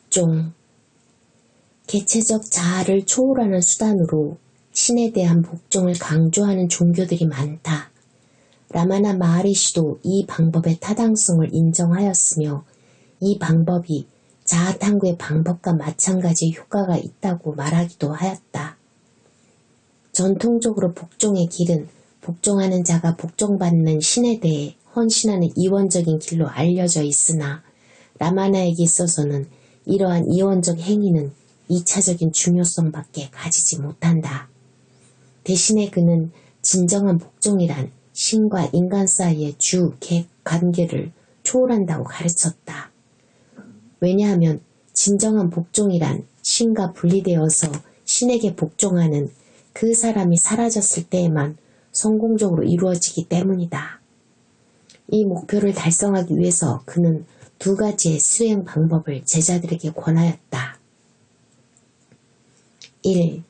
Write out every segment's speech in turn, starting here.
복종. 개체적 자아를 초월하는 수단으로 신에 대한 복종을 강조하는 종교들이 많다. 라마나 마하리시도 이 방법의 타당성을 인정하였으며 이 방법이 자아탐구의 방법과 마찬가지 효과가 있다고 말하기도 하였다. 전통적으로 복종의 길은 복종하는 자가 복종받는 신에 대해 헌신하는 이원적인 길로 알려져 있으나 라마나에게 있어서는 이러한 이원적 행위는 2차적인 중요성밖에 가지지 못한다. 대신에 그는 진정한 복종이란 신과 인간 사이의 주, 객 관계를 초월한다고 가르쳤다. 왜냐하면 진정한 복종이란 신과 분리되어서 신에게 복종하는 그 사람이 사라졌을 때에만 성공적으로 이루어지기 때문이다. 이 목표를 달성하기 위해서 그는 두 가지의 수행 방법을 제자들에게 권하였다. 1.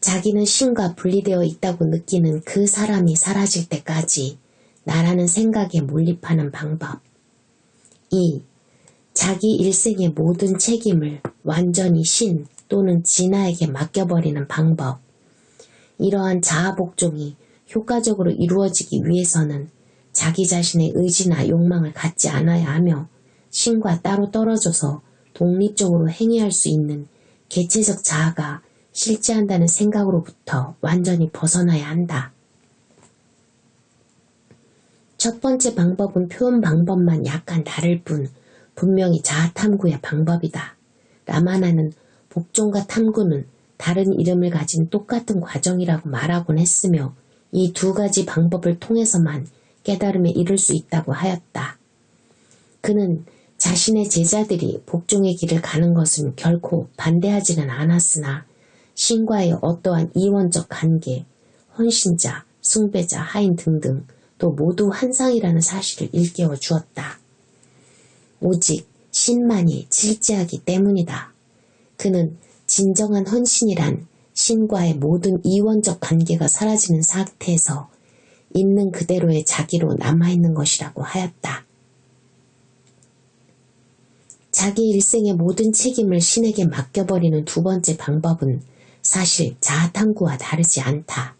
자기는 신과 분리되어 있다고 느끼는 그 사람이 사라질 때까지 나라는 생각에 몰입하는 방법. 2. 자기 일생의 모든 책임을 완전히 신 또는 진화에게 맡겨버리는 방법. 이러한 자아복종이 효과적으로 이루어지기 위해서는 자기 자신의 의지나 욕망을 갖지 않아야 하며 신과 따로 떨어져서 독립적으로 행위할 수 있는 개체적 자아가 실제한다는 생각으로부터 완전히 벗어나야 한다. 첫 번째 방법은 표현 방법만 약간 다를 뿐 분명히 자아탐구의 방법이다. 라마나는 복종과 탐구는 다른 이름을 가진 똑같은 과정이라고 말하곤 했으며 이 두 가지 방법을 통해서만 깨달음에 이를 수 있다고 하였다. 그는 자신의 제자들이 복종의 길을 가는 것은 결코 반대하지는 않았으나 신과의 어떠한 이원적 관계, 헌신자, 숭배자, 하인 등등 또 모두 한상이라는 사실을 일깨워 주었다. 오직 신만이 실제하기 때문이다. 그는 진정한 헌신이란 신과의 모든 이원적 관계가 사라지는 상태에서 있는 그대로의 자기로 남아있는 것이라고 하였다. 자기 일생의 모든 책임을 신에게 맡겨버리는 두 번째 방법은 사실 자아탐구와 다르지 않다.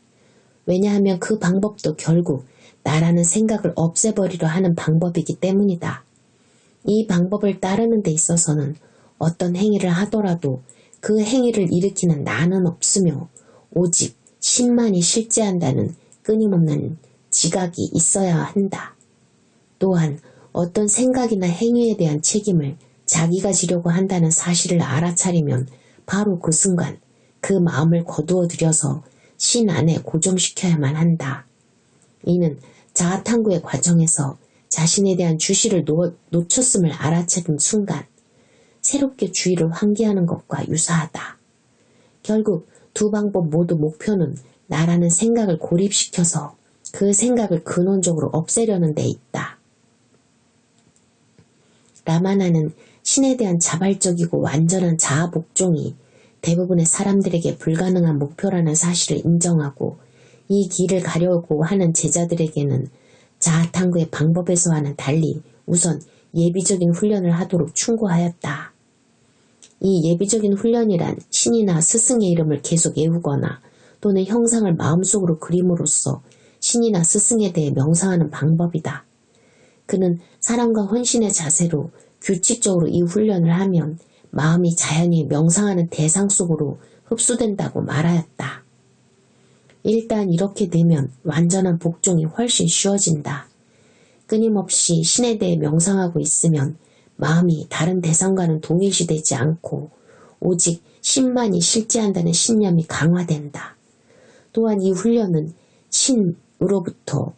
왜냐하면 그 방법도 결국 나라는 생각을 없애버리려 하는 방법이기 때문이다. 이 방법을 따르는 데 있어서는 어떤 행위를 하더라도 그 행위를 일으키는 나는 없으며 오직 신만이 실제한다는 끊임없는 지각이 있어야 한다. 또한 어떤 생각이나 행위에 대한 책임을 자기가 지려고 한다는 사실을 알아차리면 바로 그 순간 그 마음을 거두어 들여서 신 안에 고정시켜야만 한다. 이는 자아탐구의 과정에서 자신에 대한 주시를 놓쳤음을 알아채는 순간 새롭게 주의를 환기하는 것과 유사하다. 결국 두 방법 모두 목표는 나라는 생각을 고립시켜서 그 생각을 근원적으로 없애려는 데 있다. 라마나는 신에 대한 자발적이고 완전한 자아 복종이 대부분의 사람들에게 불가능한 목표라는 사실을 인정하고 이 길을 가려고 하는 제자들에게는 자아탐구의 방법에서와는 달리 우선 예비적인 훈련을 하도록 충고하였다. 이 예비적인 훈련이란 신이나 스승의 이름을 계속 외우거나 또는 형상을 마음속으로 그림으로써 신이나 스승에 대해 명상하는 방법이다. 그는 사랑과 헌신의 자세로 규칙적으로 이 훈련을 하면 마음이 자연히 명상하는 대상 속으로 흡수된다고 말하였다. 일단 이렇게 되면 완전한 복종이 훨씬 쉬워진다. 끊임없이 신에 대해 명상하고 있으면 마음이 다른 대상과는 동일시되지 않고 오직 신만이 실제한다는 신념이 강화된다. 또한 이 훈련은 신으로부터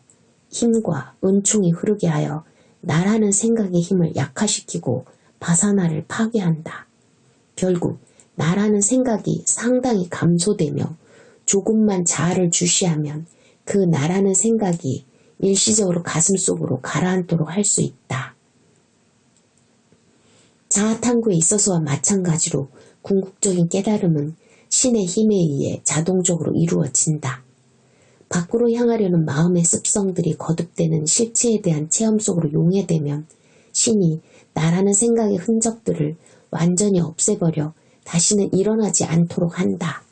힘과 은총이 흐르게 하여 나라는 생각의 힘을 약화시키고 바사나를 파괴한다. 결국 나라는 생각이 상당히 감소되며 조금만 자아를 주시하면 그 나라는 생각이 일시적으로 가슴속으로 가라앉도록 할 수 있다. 자아탐구에 있어서와 마찬가지로 궁극적인 깨달음은 신의 힘에 의해 자동적으로 이루어진다. 밖으로 향하려는 마음의 습성들이 거듭되는 실체에 대한 체험 속으로 용해되면 신이 나라는 생각의 흔적들을 완전히 없애버려 다시는 일어나지 않도록 한다.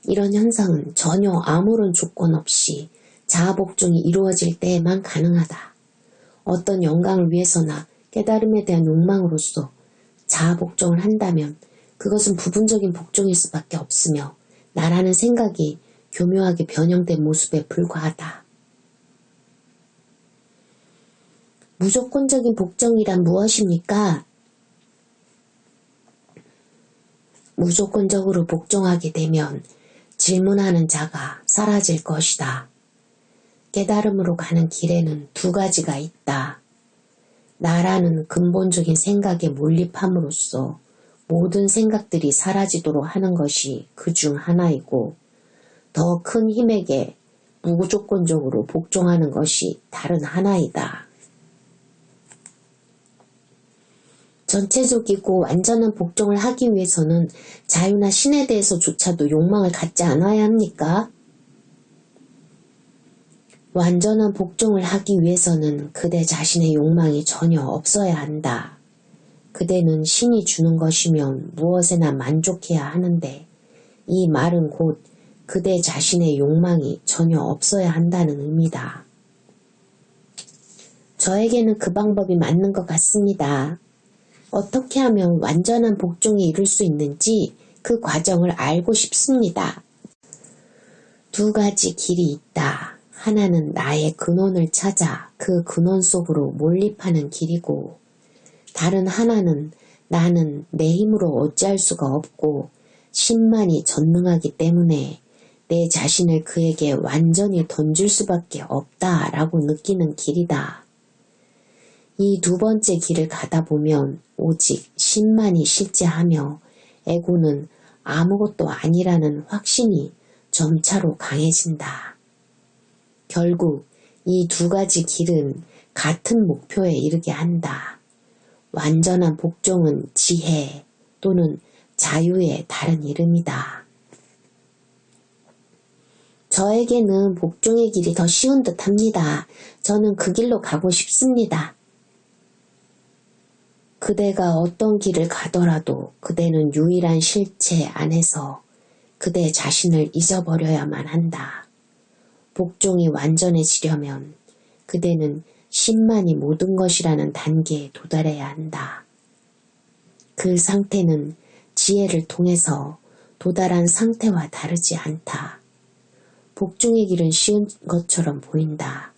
이런 현상은 전혀 아무런 조건 없이 자아복종이 이루어질 때에만 가능하다. 어떤 영광을 위해서나 깨달음에 대한 욕망으로서 자아복종을 한다면 그것은 부분적인 복종일 수밖에 없으며 나라는 생각이 교묘하게 변형된 모습에 불과하다. 무조건적인 복종이란 무엇입니까? 무조건적으로 복종하게 되면 질문하는 자가 사라질 것이다. 깨달음으로 가는 길에는 두 가지가 있다. 나라는 근본적인 생각에 몰입함으로써 모든 생각들이 사라지도록 하는 것이 그 중 하나이고, 더 큰 힘에게 무조건적으로 복종하는 것이 다른 하나이다. 전체적이고 완전한 복종을 하기 위해서는 자유나 신에 대해서조차도 욕망을 갖지 않아야 합니까? 완전한 복종을 하기 위해서는 그대 자신의 욕망이 전혀 없어야 한다. 그대는 신이 주는 것이면 무엇에나 만족해야 하는데, 이 말은 곧 그대 자신의 욕망이 전혀 없어야 한다는 의미다. 저에게는 그 방법이 맞는 것 같습니다. 어떻게 하면 완전한 복종에 이룰 수 있는지 그 과정을 알고 싶습니다. 두 가지 길이 있다. 하나는 나의 근원을 찾아 그 근원 속으로 몰입하는 길이고, 다른 하나는 나는 내 힘으로 어찌할 수가 없고 신만이 전능하기 때문에 내 자신을 그에게 완전히 던질 수밖에 없다라고 느끼는 길이다. 이 두 번째 길을 가다 보면 오직 신만이 실제하며 에고는 아무것도 아니라는 확신이 점차로 강해진다. 결국 이 두 가지 길은 같은 목표에 이르게 한다. 완전한 복종은 지혜 또는 자유의 다른 이름이다. 저에게는 복종의 길이 더 쉬운 듯 합니다. 저는 그 길로 가고 싶습니다. 그대가 어떤 길을 가더라도 그대는 유일한 실체 안에서 그대 자신을 잊어버려야만 한다. 복종이 완전해지려면 그대는 신만이 모든 것이라는 단계에 도달해야 한다. 그 상태는 지혜를 통해서 도달한 상태와 다르지 않다. 복종의 길은 쉬운 것처럼 보인다.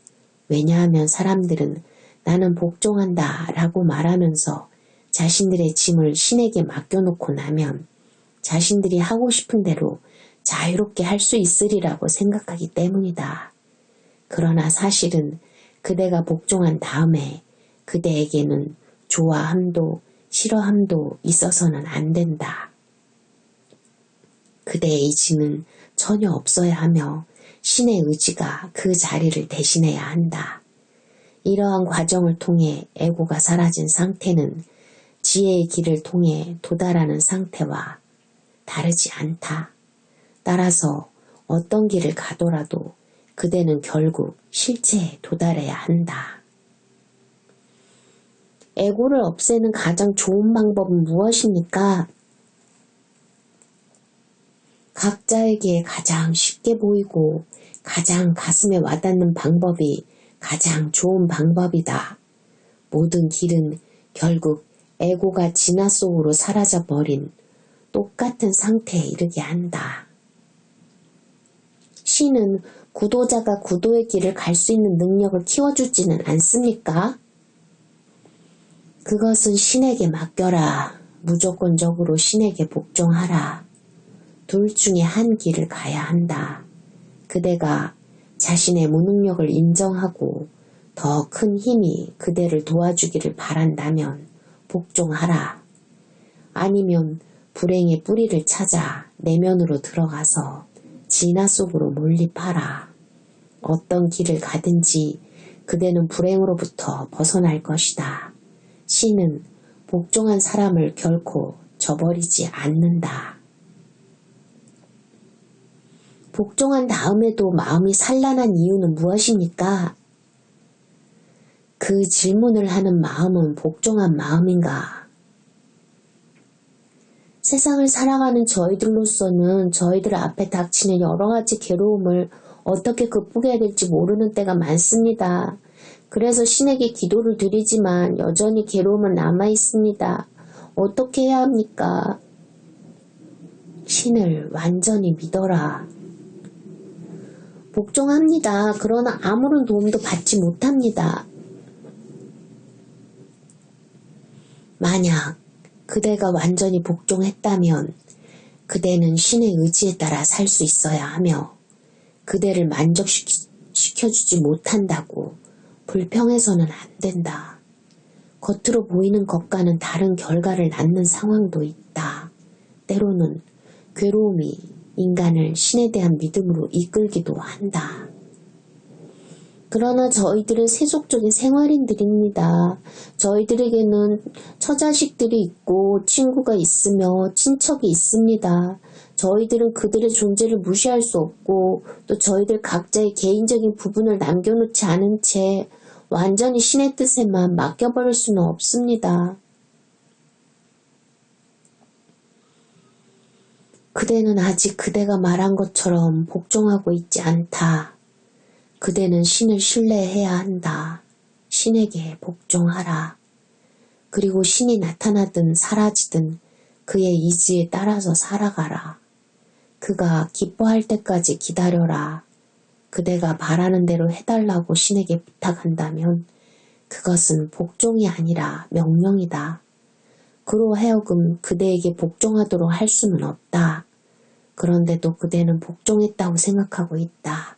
왜냐하면 사람들은 나는 복종한다 라고 말하면서 자신들의 짐을 신에게 맡겨놓고 나면 자신들이 하고 싶은 대로 자유롭게 할 수 있으리라고 생각하기 때문이다. 그러나 사실은 그대가 복종한 다음에 그대에게는 좋아함도 싫어함도 있어서는 안 된다. 그대의 의지는 전혀 없어야 하며 신의 의지가 그 자리를 대신해야 한다. 이러한 과정을 통해 에고가 사라진 상태는 지혜의 길을 통해 도달하는 상태와 다르지 않다. 따라서 어떤 길을 가더라도 그대는 결국 실체에 도달해야 한다. 에고를 없애는 가장 좋은 방법은 무엇입니까? 각자에게 가장 쉽게 보이고 가장 가슴에 와닿는 방법이 가장 좋은 방법이다. 모든 길은 결국 에고가 진화 속으로 사라져버린 똑같은 상태에 이르게 한다. 신은 구도자가 구도의 길을 갈 수 있는 능력을 키워주지는 않습니까? 그것은 신에게 맡겨라. 무조건적으로 신에게 복종하라. 둘 중에 한 길을 가야 한다. 그대가 자신의 무능력을 인정하고 더 큰 힘이 그대를 도와주기를 바란다면 복종하라. 아니면 불행의 뿌리를 찾아 내면으로 들어가서 진화 속으로 몰입하라. 어떤 길을 가든지 그대는 불행으로부터 벗어날 것이다. 신은 복종한 사람을 결코 저버리지 않는다. 복종한 다음에도 마음이 산란한 이유는 무엇입니까? 그 질문을 하는 마음은 복종한 마음인가? 세상을 살아가는 저희들로서는 저희들 앞에 닥치는 여러 가지 괴로움을 어떻게 극복해야 될지 모르는 때가 많습니다. 그래서 신에게 기도를 드리지만 여전히 괴로움은 남아있습니다. 어떻게 해야 합니까? 신을 완전히 믿어라. 복종합니다. 그러나 아무런 도움도 받지 못합니다. 만약 그대가 완전히 복종했다면 그대는 신의 의지에 따라 살 수 있어야 하며 그대를 만족시켜주지 못한다고 불평해서는 안 된다. 겉으로 보이는 것과는 다른 결과를 낳는 상황도 있다. 때로는 괴로움이 인간을 신에 대한 믿음으로 이끌기도 한다. 그러나 저희들은 세속적인 생활인들입니다. 저희들에게는 처자식들이 있고 친구가 있으며 친척이 있습니다. 저희들은 그들의 존재를 무시할 수 없고 또 저희들 각자의 개인적인 부분을 남겨놓지 않은 채 완전히 신의 뜻에만 맡겨버릴 수는 없습니다. 그대는 아직 그대가 말한 것처럼 복종하고 있지 않다. 그대는 신을 신뢰해야 한다. 신에게 복종하라. 그리고 신이 나타나든 사라지든 그의 의지에 따라서 살아가라. 그가 기뻐할 때까지 기다려라. 그대가 바라는 대로 해달라고 신에게 부탁한다면 그것은 복종이 아니라 명령이다. 그로 하여금 그대에게 복종하도록 할 수는 없다. 그런데도 그대는 복종했다고 생각하고 있다.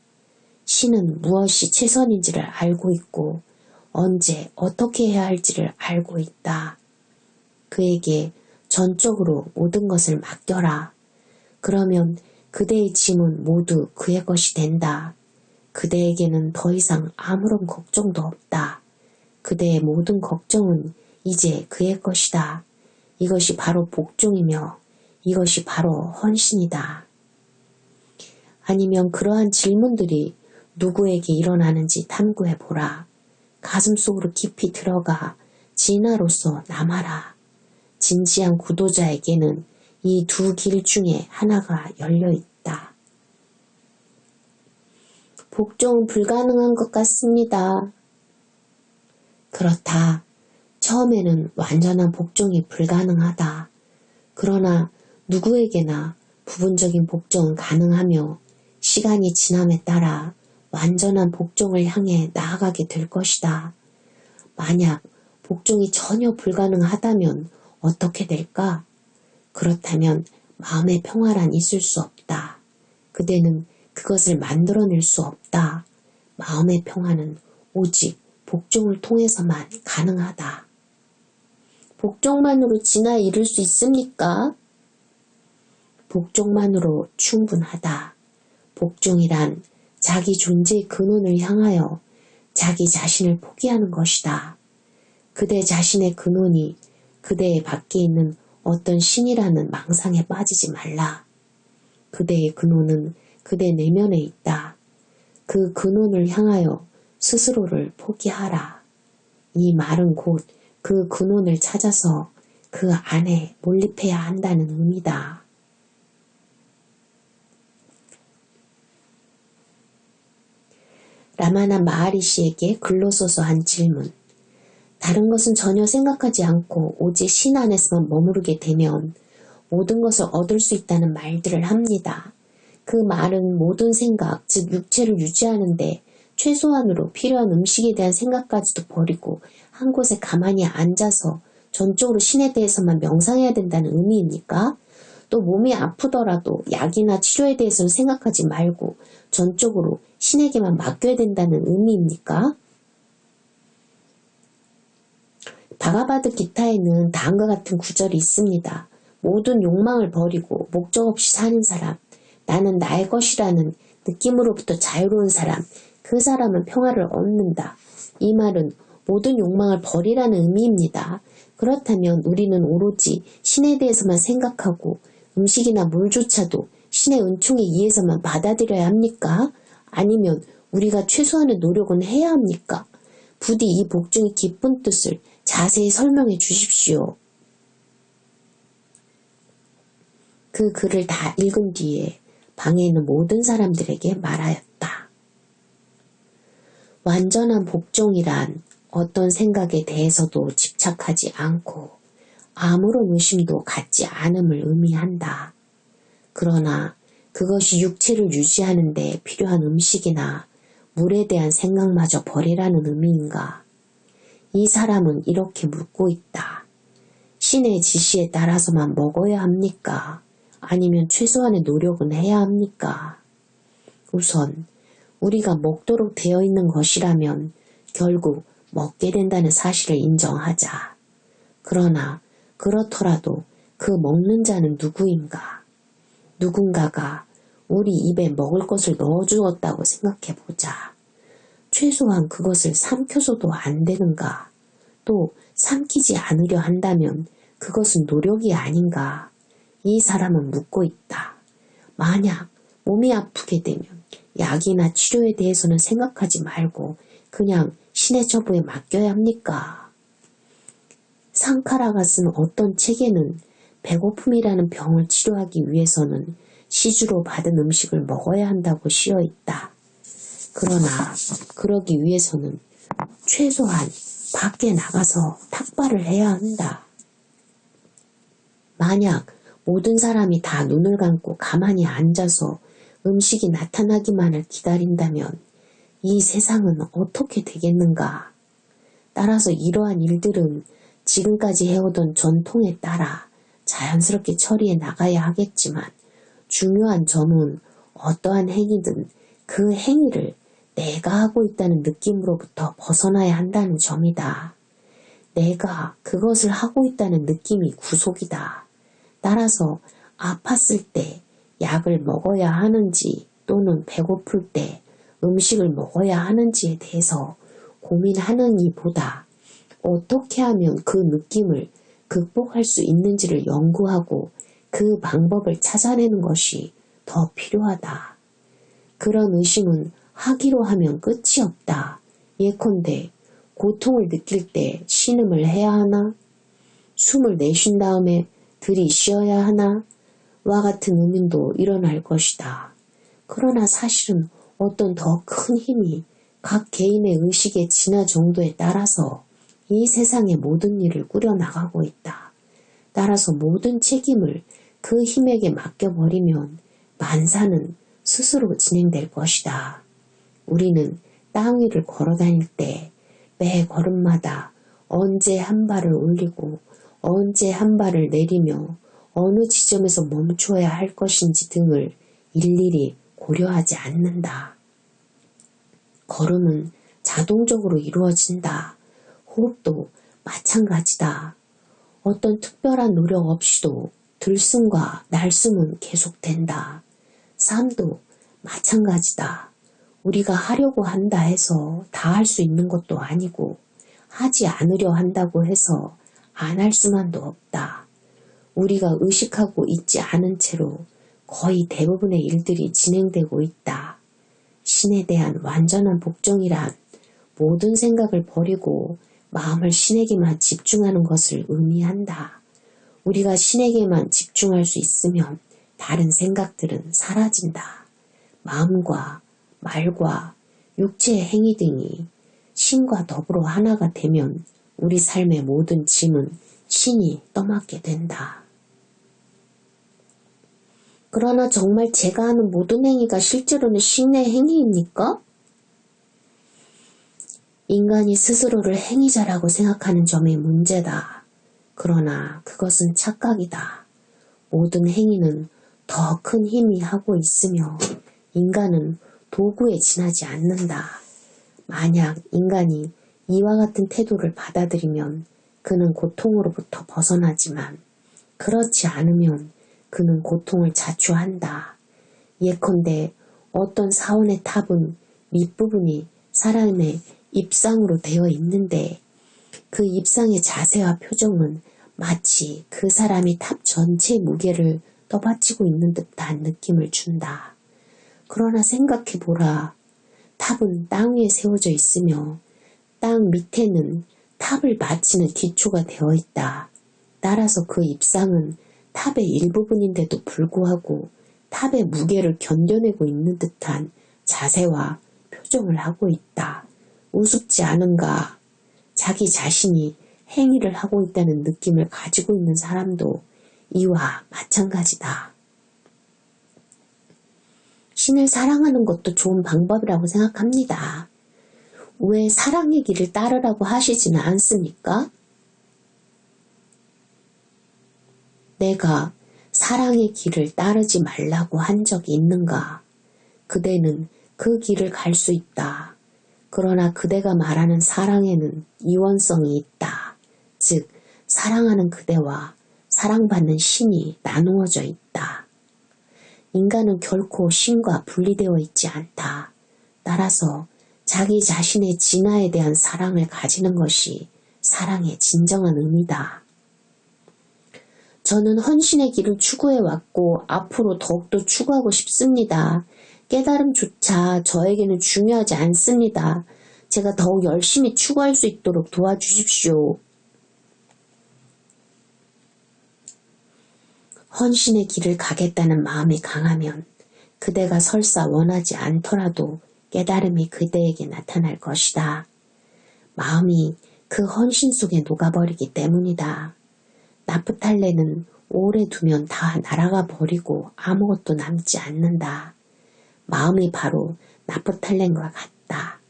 신은 무엇이 최선인지를 알고 있고 언제 어떻게 해야 할지를 알고 있다. 그에게 전적으로 모든 것을 맡겨라. 그러면 그대의 짐은 모두 그의 것이 된다. 그대에게는 더 이상 아무런 걱정도 없다. 그대의 모든 걱정은 이제 그의 것이다. 이것이 바로 복종이며 이것이 바로 헌신이다. 아니면 그러한 질문들이 누구에게 일어나는지 탐구해보라. 가슴속으로 깊이 들어가 진화로서 남아라. 진지한 구도자에게는 이 두 길 중에 하나가 열려있다. 복종은 불가능한 것 같습니다. 그렇다. 처음에는 완전한 복종이 불가능하다. 그러나 누구에게나 부분적인 복종은 가능하며 시간이 지남에 따라 완전한 복종을 향해 나아가게 될 것이다. 만약 복종이 전혀 불가능하다면 어떻게 될까? 그렇다면 마음의 평화란 있을 수 없다. 그대는 그것을 만들어낼 수 없다. 마음의 평화는 오직 복종을 통해서만 가능하다. 복종만으로 진화 이룰 수 있습니까? 복종만으로 충분하다. 복종이란 자기 존재의 근원을 향하여 자기 자신을 포기하는 것이다. 그대 자신의 근원이 그대의 밖에 있는 어떤 신이라는 망상에 빠지지 말라. 그대의 근원은 그대 내면에 있다. 그 근원을 향하여 스스로를 포기하라. 이 말은 곧 그 근원을 찾아서 그 안에 몰입해야 한다는 의미다. 라마나 마하리시에게 글로 써서 한 질문. 다른 것은 전혀 생각하지 않고 오직 신 안에서만 머무르게 되면 모든 것을 얻을 수 있다는 말들을 합니다. 그 말은 모든 생각, 즉 육체를 유지하는데 최소한으로 필요한 음식에 대한 생각까지도 버리고 한 곳에 가만히 앉아서 전적으로 신에 대해서만 명상해야 된다는 의미입니까? 또 몸이 아프더라도 약이나 치료에 대해서는 생각하지 말고 전적으로 신에게만 맡겨야 된다는 의미입니까? 바가바드 기타에는 다음과 같은 구절이 있습니다. 모든 욕망을 버리고 목적 없이 사는 사람, 나는 나의 것이라는 느낌으로부터 자유로운 사람, 그 사람은 평화를 얻는다. 이 말은 모든 욕망을 버리라는 의미입니다. 그렇다면 우리는 오로지 신에 대해서만 생각하고 음식이나 물조차도 신의 은총에 의해서만 받아들여야 합니까? 아니면 우리가 최소한의 노력은 해야 합니까? 부디 이 복종의 깊은 뜻을 자세히 설명해 주십시오. 그 글을 다 읽은 뒤에 방에 있는 모든 사람들에게 말하였다. 완전한 복종이란 어떤 생각에 대해서도 집착하지 않고 아무런 의심도 갖지 않음을 의미한다. 그러나 그것이 육체를 유지하는 데 필요한 음식이나 물에 대한 생각마저 버리라는 의미인가? 이 사람은 이렇게 묻고 있다. 신의 지시에 따라서만 먹어야 합니까? 아니면 최소한의 노력은 해야 합니까? 우선 우리가 먹도록 되어 있는 것이라면 결국 먹게 된다는 사실을 인정하자. 그러나 그렇더라도 그 먹는 자는 누구인가? 누군가가 우리 입에 먹을 것을 넣어주었다고 생각해보자. 최소한 그것을 삼켜서도 안 되는가? 또 삼키지 않으려 한다면 그것은 노력이 아닌가? 이 사람은 묻고 있다. 만약 몸이 아프게 되면 약이나 치료에 대해서는 생각하지 말고 그냥 신의 처부에 맡겨야 합니까? 상카라가 쓴 어떤 책에는 배고픔이라는 병을 치료하기 위해서는 시주로 받은 음식을 먹어야 한다고 씌어 있다. 그러나 그러기 위해서는 최소한 밖에 나가서 탁발을 해야 한다. 만약 모든 사람이 다 눈을 감고 가만히 앉아서 음식이 나타나기만을 기다린다면 이 세상은 어떻게 되겠는가? 따라서 이러한 일들은 지금까지 해오던 전통에 따라 자연스럽게 처리해 나가야 하겠지만 중요한 점은 어떠한 행위든 그 행위를 내가 하고 있다는 느낌으로부터 벗어나야 한다는 점이다. 내가 그것을 하고 있다는 느낌이 구속이다. 따라서 아팠을 때 약을 먹어야 하는지 또는 배고플 때 음식을 먹어야 하는지에 대해서 고민하는 이보다 어떻게 하면 그 느낌을 극복할 수 있는지를 연구하고 그 방법을 찾아내는 것이 더 필요하다. 그런 의심은 하기로 하면 끝이 없다. 예컨대 고통을 느낄 때 신음을 해야 하나? 숨을 내쉰 다음에 들이쉬어야 하나? 와 같은 의문도 일어날 것이다. 그러나 사실은 어떤 더 큰 힘이 각 개인의 의식의 진화 정도에 따라서 이 세상의 모든 일을 꾸려나가고 있다. 따라서 모든 책임을 그 힘에게 맡겨버리면 만사는 스스로 진행될 것이다. 우리는 땅 위를 걸어다닐 때 매 걸음마다 언제 한 발을 올리고 언제 한 발을 내리며 어느 지점에서 멈춰야 할 것인지 등을 일일이 고려하지 않는다. 걸음은 자동적으로 이루어진다. 호흡도 마찬가지다. 어떤 특별한 노력 없이도 들숨과 날숨은 계속된다. 삶도 마찬가지다. 우리가 하려고 한다 해서 다 할 수 있는 것도 아니고 하지 않으려 한다고 해서 안 할 수만도 없다. 우리가 의식하고 있지 않은 채로 거의 대부분의 일들이 진행되고 있다. 신에 대한 완전한 복종이란 모든 생각을 버리고 마음을 신에게만 집중하는 것을 의미한다. 우리가 신에게만 집중할 수 있으면 다른 생각들은 사라진다. 마음과 말과 육체의 행위 등이 신과 더불어 하나가 되면 우리 삶의 모든 짐은 신이 떠맡게 된다. 그러나 정말 제가 하는 모든 행위가 실제로는 신의 행위입니까? 인간이 스스로를 행위자라고 생각하는 점이 문제다. 그러나 그것은 착각이다. 모든 행위는 더 큰 힘이 하고 있으며 인간은 도구에 지나지 않는다. 만약 인간이 이와 같은 태도를 받아들이면 그는 고통으로부터 벗어나지만 그렇지 않으면 그는 고통을 자초한다. 예컨대 어떤 사원의 탑은 밑부분이 사람의 입상으로 되어 있는데 그 입상의 자세와 표정은 마치 그 사람이 탑 전체의 무게를 떠받치고 있는 듯한 느낌을 준다. 그러나 생각해보라. 탑은 땅 위에 세워져 있으며 땅 밑에는 탑을 받치는 기초가 되어 있다. 따라서 그 입상은 탑의 일부분인데도 불구하고 탑의 무게를 견뎌내고 있는 듯한 자세와 표정을 하고 있다. 우습지 않은가? 자기 자신이 행위를 하고 있다는 느낌을 가지고 있는 사람도 이와 마찬가지다. 신을 사랑하는 것도 좋은 방법이라고 생각합니다. 왜 사랑의 길을 따르라고 하시지는 않습니까? 내가 사랑의 길을 따르지 말라고 한 적이 있는가? 그대는 그 길을 갈 수 있다. 그러나 그대가 말하는 사랑에는 이원성이 있다. 즉, 사랑하는 그대와 사랑받는 신이 나누어져 있다. 인간은 결코 신과 분리되어 있지 않다. 따라서 자기 자신의 진화에 대한 사랑을 가지는 것이 사랑의 진정한 의미다. 저는 헌신의 길을 추구해왔고 앞으로 더욱더 추구하고 싶습니다. 깨달음조차 저에게는 중요하지 않습니다. 제가 더욱 열심히 추구할 수 있도록 도와주십시오. 헌신의 길을 가겠다는 마음이 강하면 그대가 설사 원하지 않더라도 깨달음이 그대에게 나타날 것이다. 마음이 그 헌신 속에 녹아버리기 때문이다. 나프탈렌은 오래 두면 다 날아가 버리고 아무것도 남지 않는다. 마음이 바로 나프탈렌과 같다.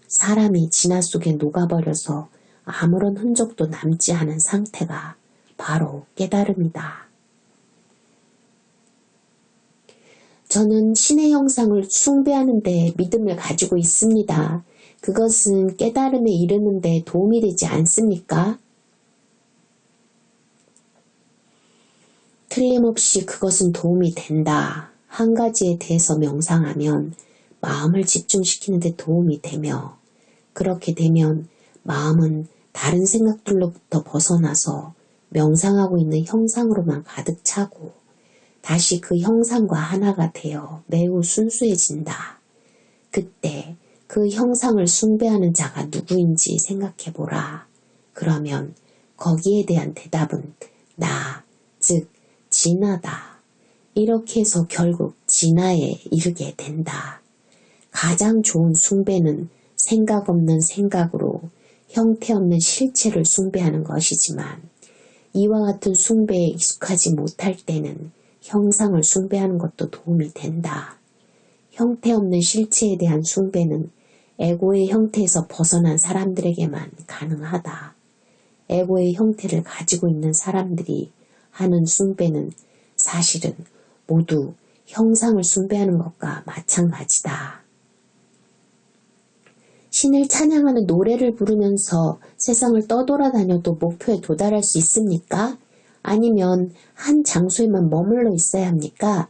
사람이 진화 속에 녹아버려서 아무런 흔적도 남지 않은 상태가 바로 깨달음이다. 저는 신의 형상을 숭배하는 데 믿음을 가지고 있습니다. 그것은 깨달음에 이르는 데 도움이 되지 않습니까? 틀림없이 그것은 도움이 된다. 한 가지에 대해서 명상하면 마음을 집중시키는 데 도움이 되며 그렇게 되면 마음은 다른 생각들로부터 벗어나서 명상하고 있는 형상으로만 가득 차고 다시 그 형상과 하나가 되어 매우 순수해진다. 그때 그 형상을 숭배하는 자가 누구인지 생각해보라. 그러면 거기에 대한 대답은 나, 즉 진화다. 이렇게 해서 결국 진화에 이르게 된다. 가장 좋은 숭배는 생각 없는 생각으로 형태없는 실체를 숭배하는 것이지만 이와 같은 숭배에 익숙하지 못할 때는 형상을 숭배하는 것도 도움이 된다. 형태없는 실체에 대한 숭배는 에고의 형태에서 벗어난 사람들에게만 가능하다. 에고의 형태를 가지고 있는 사람들이 하는 숭배는 사실은 모두 형상을 숭배하는 것과 마찬가지다. 신을 찬양하는 노래를 부르면서 세상을 떠돌아다녀도 목표에 도달할 수 있습니까? 아니면 한 장소에만 머물러 있어야 합니까?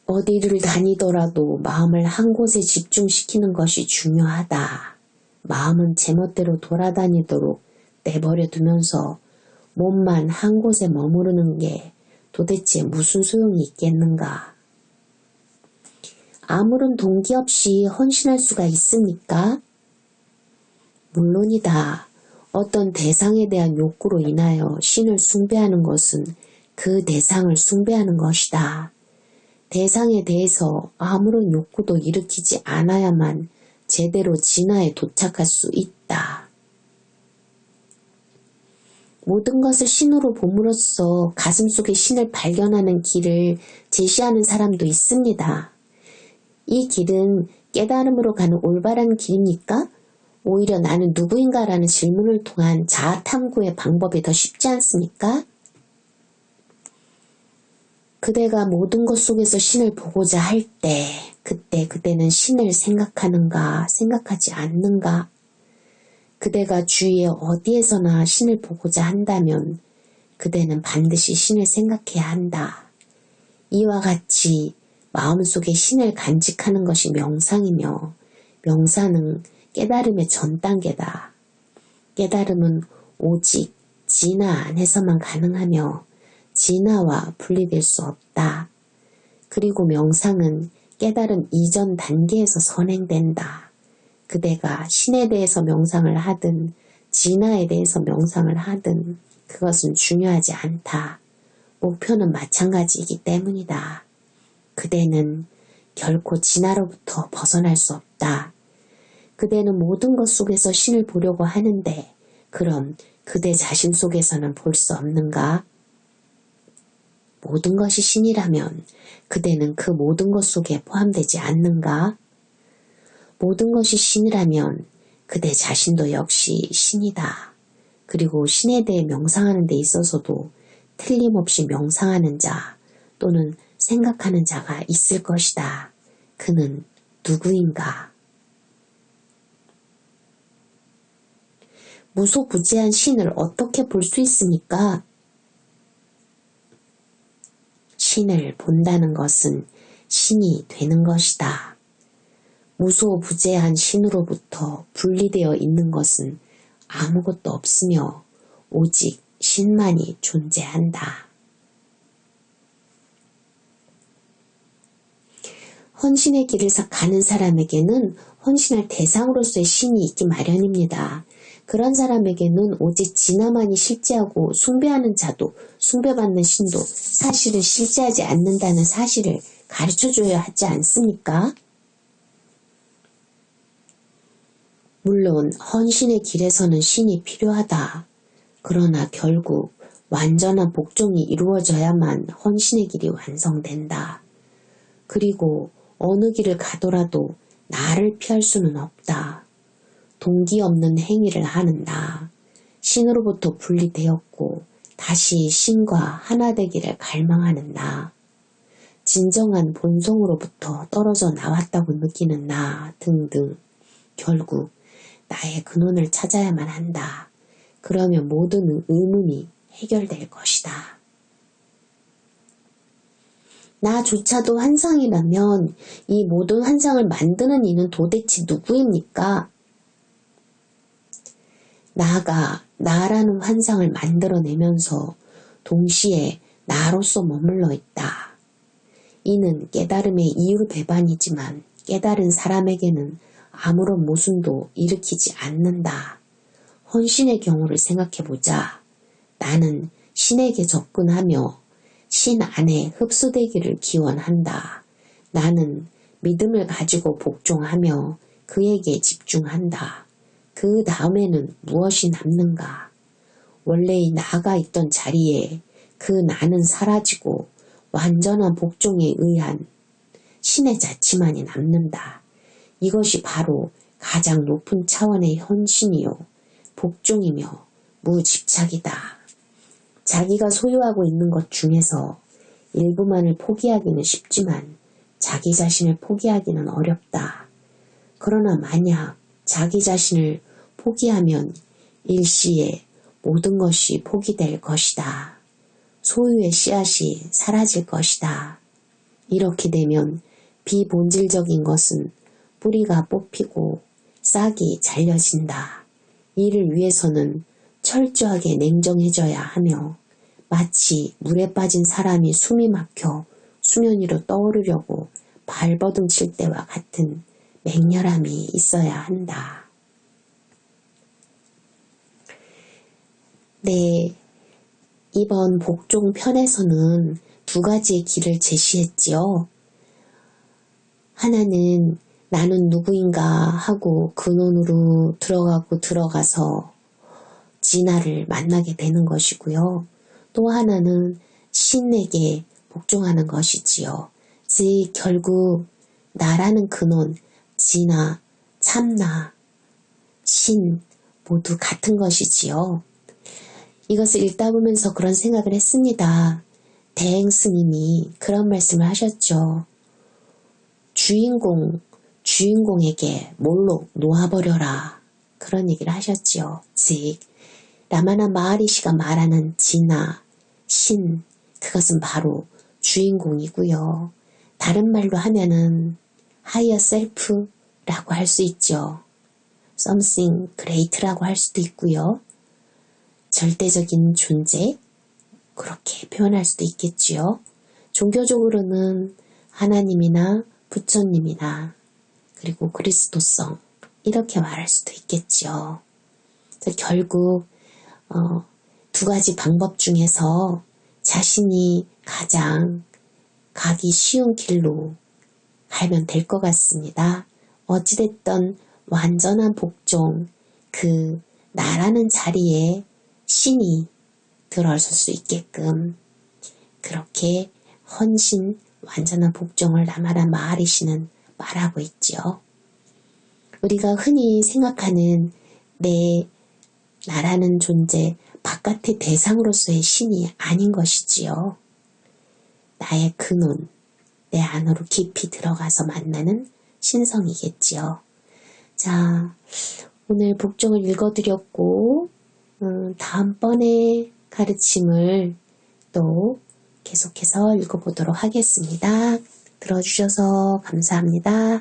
어디를 다니더라도 마음을 한 곳에 집중시키는 것이 중요하다. 마음은 제멋대로 돌아다니도록 내버려 두면서 몸만 한 곳에 머무르는 게 도대체 무슨 소용이 있겠는가? 아무런 동기 없이 헌신할 수가 있습니까? 물론이다. 어떤 대상에 대한 욕구로 인하여 신을 숭배하는 것은 그 대상을 숭배하는 것이다. 대상에 대해서 아무런 욕구도 일으키지 않아야만 제대로 진화에 도착할 수 있다. 모든 것을 신으로 봄으로써 가슴속의 신을 발견하는 길을 제시하는 사람도 있습니다. 이 길은 깨달음으로 가는 올바른 길입니까? 오히려 나는 누구인가라는 질문을 통한 자아탐구의 방법이 더 쉽지 않습니까? 그대가 모든 것 속에서 신을 보고자 할 때, 그때 그대는 신을 생각하는가, 생각하지 않는가? 그대가 주위에 어디에서나 신을 보고자 한다면 그대는 반드시 신을 생각해야 한다. 이와 같이 마음속에 신을 간직하는 것이 명상이며 명상은 깨달음의 전 단계다. 깨달음은 오직 진화 안에서만 가능하며 진화와 분리될 수 없다. 그리고 명상은 깨달음 이전 단계에서 선행된다. 그대가 신에 대해서 명상을 하든 진화에 대해서 명상을 하든 그것은 중요하지 않다. 목표는 마찬가지이기 때문이다. 그대는 결코 진화로부터 벗어날 수 없다. 그대는 모든 것 속에서 신을 보려고 하는데 그럼 그대 자신 속에서는 볼 수 없는가? 모든 것이 신이라면 그대는 그 모든 것 속에 포함되지 않는가? 모든 것이 신이라면 그대 자신도 역시 신이다. 그리고 신에 대해 명상하는 데 있어서도 틀림없이 명상하는 자 또는 생각하는 자가 있을 것이다. 그는 누구인가? 무소부재한 신을 어떻게 볼 수 있습니까? 신을 본다는 것은 신이 되는 것이다. 무소부재한 신으로부터 분리되어 있는 것은 아무것도 없으며 오직 신만이 존재한다. 헌신의 길을 가는 사람에게는 헌신할 대상으로서의 신이 있기 마련입니다. 그런 사람에게는 오직 진화만이 실제하고 숭배하는 자도 숭배받는 신도 사실은 실제하지 않는다는 사실을 가르쳐줘야 하지 않습니까? 물론 헌신의 길에서는 신이 필요하다. 그러나 결국 완전한 복종이 이루어져야만 헌신의 길이 완성된다. 그리고 어느 길을 가더라도 나를 피할 수는 없다. 동기 없는 행위를 하는 나, 신으로부터 분리되었고 다시 신과 하나 되기를 갈망하는 나, 진정한 본성으로부터 떨어져 나왔다고 느끼는 나 등등 결국 나의 근원을 찾아야만 한다. 그러면 모든 의문이 해결될 것이다. 나조차도 환상이라면 이 모든 환상을 만드는 이는 도대체 누구입니까? 나가 나라는 환상을 만들어내면서 동시에 나로서 머물러 있다. 이는 깨달음의 이유 배반이지만 깨달은 사람에게는 아무런 모순도 일으키지 않는다. 헌신의 경우를 생각해보자. 나는 신에게 접근하며 신 안에 흡수되기를 기원한다. 나는 믿음을 가지고 복종하며 그에게 집중한다. 그 다음에는 무엇이 남는가? 원래의 나가 있던 자리에 그 나는 사라지고 완전한 복종에 의한 신의 자치만이 남는다. 이것이 바로 가장 높은 차원의 헌신이요 복종이며 무집착이다. 자기가 소유하고 있는 것 중에서 일부만을 포기하기는 쉽지만 자기 자신을 포기하기는 어렵다. 그러나 만약 자기 자신을 포기하면 일시에 모든 것이 포기될 것이다. 소유의 씨앗이 사라질 것이다. 이렇게 되면 비본질적인 것은 뿌리가 뽑히고 싹이 잘려진다. 이를 위해서는 철저하게 냉정해져야 하며 마치 물에 빠진 사람이 숨이 막혀 수면 위로 떠오르려고 발버둥 칠 때와 같은 맹렬함이 있어야 한다. 네, 이번 복종 편에서는 두 가지의 길을 제시했지요. 하나는 나는 누구인가 하고 근원으로 들어가서 진화를 만나게 되는 것이고요. 또 하나는 신에게 복종하는 것이지요. 즉 결국 나라는 근원, 진화, 참나, 신 모두 같은 것이지요. 이것을 읽다 보면서 그런 생각을 했습니다. 대행 스님이 그런 말씀을 하셨죠. 주인공에게 몰록 놓아버려라. 그런 얘기를 하셨지요. 즉 라마나 마하리시가 말하는 진화, 신, 그것은 바로 주인공이고요. 다른 말로 하면은 higher self라고 할 수 있죠. something great라고 할 수도 있고요. 절대적인 존재, 그렇게 표현할 수도 있겠지요. 종교적으로는 하나님이나 부처님이나 그리고 그리스도성 이렇게 말할 수도 있겠죠. 그래서 결국 두 가지 방법 중에서 자신이 가장 가기 쉬운 길로 가면 될 것 같습니다. 어찌됐든 완전한 복종, 그 나라는 자리에 신이 들어설 수 있게끔 그렇게 헌신, 완전한 복종을 나마라 마하리시는 말하고 있죠. 우리가 흔히 생각하는 내 나라는 존재, 바깥의 대상으로서의 신이 아닌 것이지요. 나의 근원, 내 안으로 깊이 들어가서 만나는 신성이겠지요. 자, 오늘 복종을 읽어드렸고 다음번에 가르침을 또 계속해서 읽어보도록 하겠습니다. 들어주셔서 감사합니다.